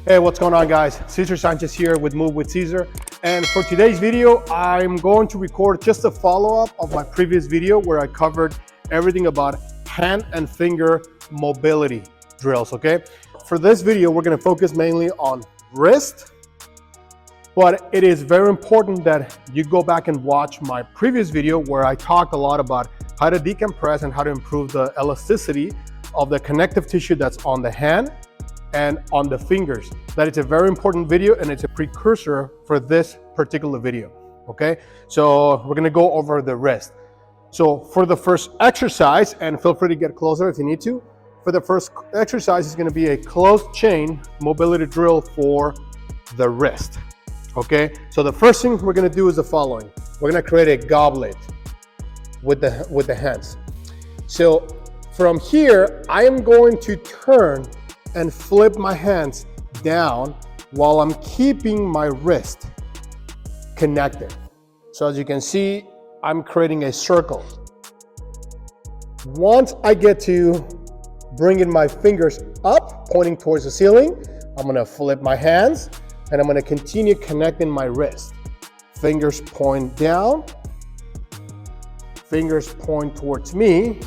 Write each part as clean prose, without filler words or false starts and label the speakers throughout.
Speaker 1: Hey, what's going on, guys? Cesar Sanchez here with Move with Cesar. And for today's video, I'm going to record just a follow-up of my previous video where I covered everything about hand and finger mobility drills, okay? For this video, we're gonna focus mainly on wrist, but it is very important that you go back and watch my previous video where I talked a lot about how to decompress and how to improve the elasticity of the connective tissue that's on the hand and on the fingers. That is a very important video and it's a precursor for this particular video, okay? So we're gonna go over the wrist. So for the first exercise, and feel free to get closer if you need to, for the first exercise is gonna be a closed chain mobility drill for the wrist, okay? So the first thing we're gonna do is the following. We're gonna create a goblet with the hands. So from here, I am going to turn and flip my hands down while I'm keeping my wrist connected. So as you can see, I'm creating a circle. Once I get to bringing my fingers up, pointing towards the ceiling, I'm gonna flip my hands and I'm gonna continue connecting my wrist. Fingers point down, fingers point towards me,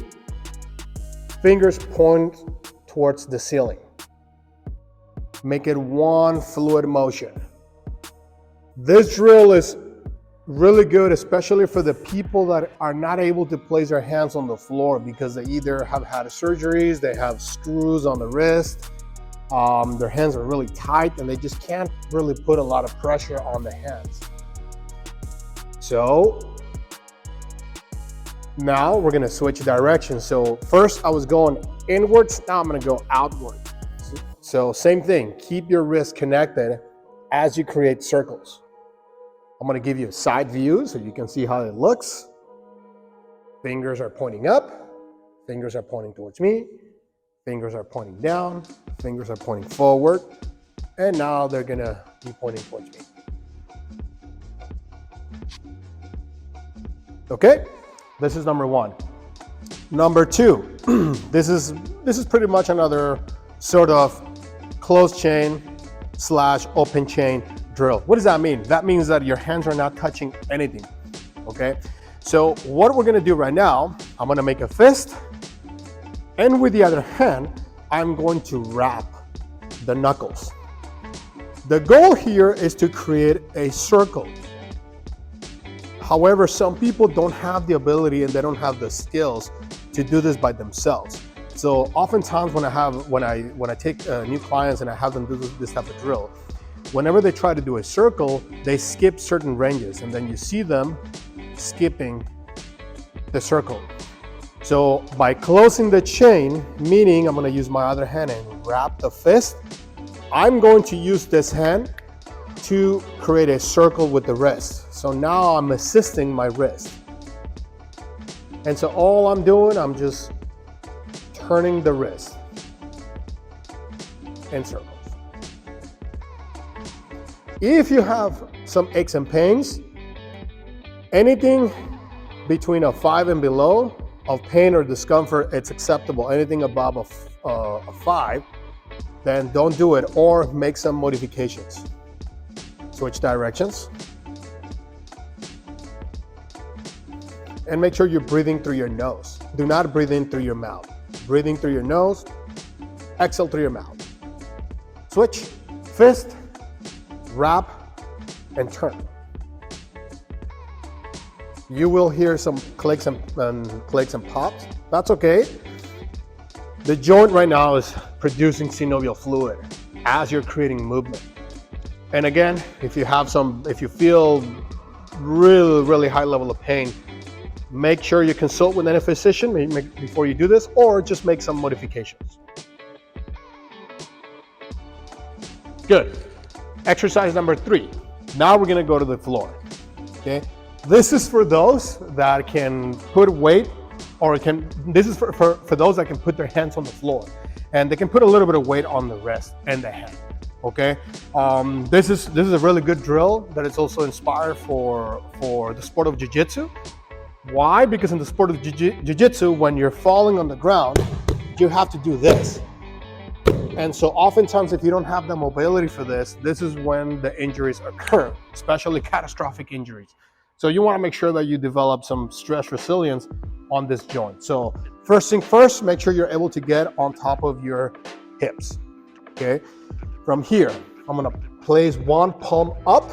Speaker 1: fingers point towards the ceiling. Make it one fluid motion. This drill is really good, especially for the people that are not able to place their hands on the floor because they either have had surgeries, they have screws on the wrist, their hands are really tight and they just can't really put a lot of pressure on the hands. So now we're gonna switch directions. So first I was going inwards, now I'm gonna go outward. So same thing, keep your wrist connected as you create circles. I'm gonna give you a side view so you can see how it looks. Fingers are pointing up, fingers are pointing towards me, fingers are pointing down, fingers are pointing forward, and now they're gonna be pointing towards me. Okay, this is number one. Number two, this is pretty much another sort of closed chain / open chain drill. What does that mean? That means that your hands are not touching anything, okay? So what we're gonna do right now, I'm gonna make a fist, and with the other hand, I'm going to wrap the knuckles. The goal here is to create a circle. However, some people don't have the ability and they don't have the skills to do this by themselves. So oftentimes when I take new clients and I have them do this type of drill, whenever they try to do a circle, they skip certain ranges and then you see them skipping the circle. So by closing the chain, meaning I'm gonna use my other hand and wrap the fist, I'm going to use this hand to create a circle with the wrist. So now I'm assisting my wrist. And so all I'm doing, I'm just turning the wrist in circles. If you have some aches and pains, anything between a 5 and below of pain or discomfort, it's acceptable. Anything above a 5, then don't do it or make some modifications. Switch directions. And make sure you're breathing through your nose. Do not breathe in through your mouth. Breathing through your nose, exhale through your mouth. Switch, fist, wrap, and turn. You will hear some clicks and pops. That's okay. The joint right now is producing synovial fluid as you're creating movement. And again, if you feel really high level of pain, make sure you consult with any physician before you do this, or just make some modifications. Good. Exercise number 3. Now we're gonna go to the floor, okay? This is for those that can put weight, this is for those that can put their hands on the floor, and they can put a little bit of weight on the wrist and the hand, okay? This is a really good drill that is also inspired for the sport of jiu-jitsu. Why? Because in the sport of jiu-jitsu, when you're falling on the ground, you have to do this. And so oftentimes, if you don't have the mobility for this, this is when the injuries occur, especially catastrophic injuries. So you want to make sure that you develop some stress resilience on this joint. So first thing first, make sure you're able to get on top of your hips, okay? From here, I'm gonna place one palm up,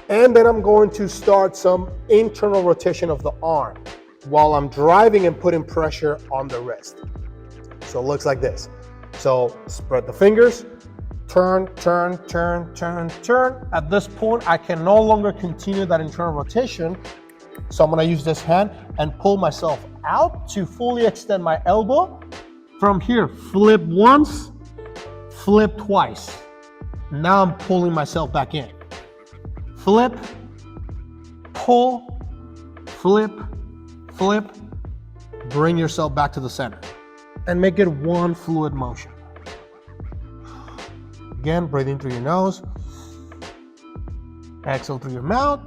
Speaker 1: and then I'm going to start some internal rotation of the arm while I'm driving and putting pressure on the wrist. So it looks like this. So spread the fingers, turn, turn, turn, turn, turn. At this point, I can no longer continue that internal rotation. So I'm gonna use this hand and pull myself out to fully extend my elbow. From here, flip once, flip twice. Now I'm pulling myself back in. Flip, pull, flip, flip. Bring yourself back to the center and make it one fluid motion. Again, breathe in through your nose. Exhale through your mouth.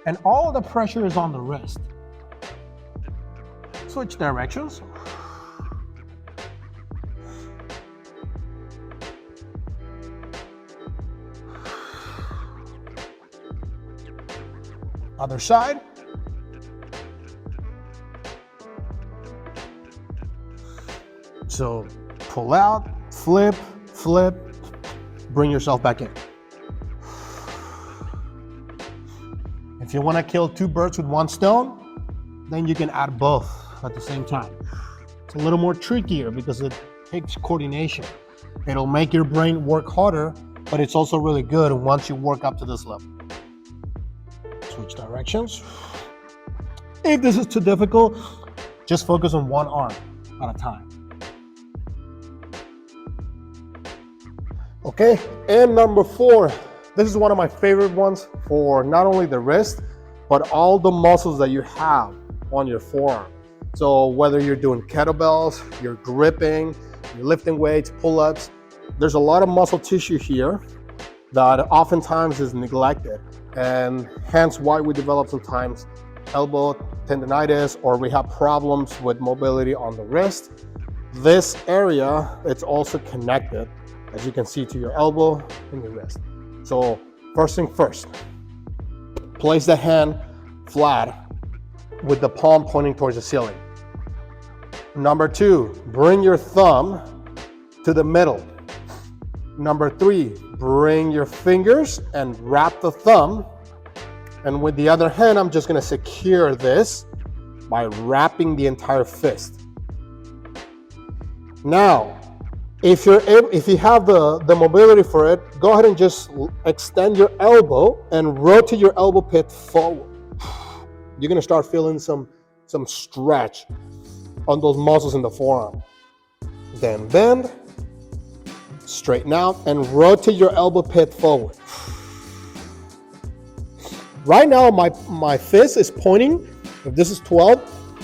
Speaker 1: And all of the pressure is on the wrist. Switch directions. Other side. So pull out, flip, flip, bring yourself back in. If you want to kill two birds with one stone, then you can add both at the same time. It's a little more trickier because it takes coordination. It'll make your brain work harder, but it's also really good once you work up to this level. Switch directions. If this is too difficult, just focus on one arm at a time. Okay, and number 4, this is one of my favorite ones for not only the wrist, but all the muscles that you have on your forearm. So whether you're doing kettlebells, you're gripping, you're lifting weights, pull-ups, there's a lot of muscle tissue here that oftentimes is neglected, and hence why we develop sometimes elbow tendonitis, or we have problems with mobility on the wrist. This area, it's also connected, as you can see, to your elbow and your wrist. So first thing first, place the hand flat with the palm pointing towards the ceiling. Number 2, bring your thumb to the middle. Number 3, bring your fingers and wrap the thumb. And with the other hand, I'm just gonna secure this by wrapping the entire fist. Now, if you have the mobility for it, go ahead and just extend your elbow and rotate your elbow pit forward. You're gonna start feeling some stretch on those muscles in the forearm. Then bend, straighten out, and rotate your elbow pit forward. Right now, my fist is pointing, if this is 12,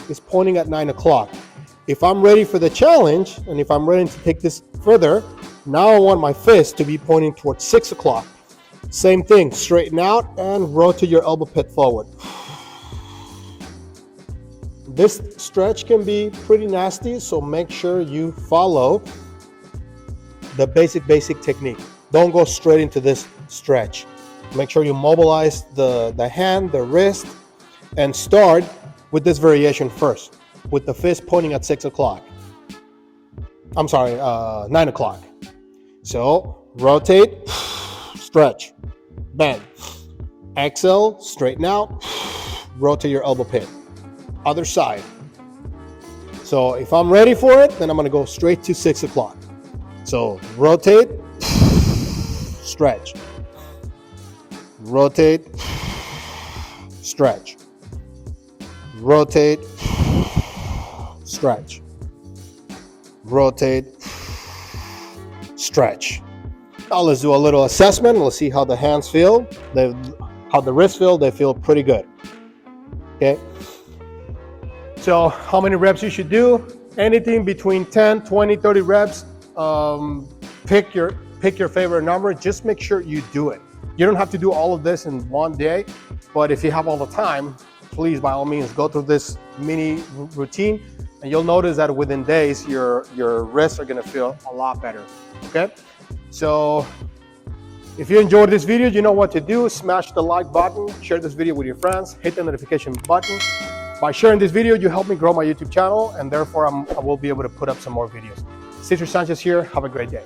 Speaker 1: it's pointing at 9 o'clock. If I'm ready for the challenge, and if I'm ready to take this further, now I want my fist to be pointing towards 6 o'clock. Same thing, straighten out and rotate your elbow pit forward. This stretch can be pretty nasty, so make sure you follow the basic technique. Don't go straight into this stretch. Make sure you mobilize the hand, the wrist, and start with this variation first, with the fist pointing at 6 o'clock. I'm sorry, 9 o'clock. So rotate, stretch, bend, exhale, straighten out, rotate your elbow pit. Other side. So if I'm ready for it, then I'm gonna go straight to 6 o'clock. So rotate, stretch, rotate, stretch, rotate, stretch, rotate, stretch. Now let's do a little assessment. Let's see how the hands feel, how the wrists feel. They feel pretty good. Okay. So how many reps you should do? Anything between 10, 20, 30 reps. Pick your favorite number. Just make sure you do it. You don't have to do all of this in one day, but if you have all the time, please, by all means, go through this mini routine and you'll notice that within days, your wrists are gonna feel a lot better, okay? So if you enjoyed this video, you know what to do. Smash the like button, share this video with your friends, hit the notification button. By sharing this video, you help me grow my YouTube channel, and therefore I will be able to put up some more videos. Cesar Sanchez here, have a great day.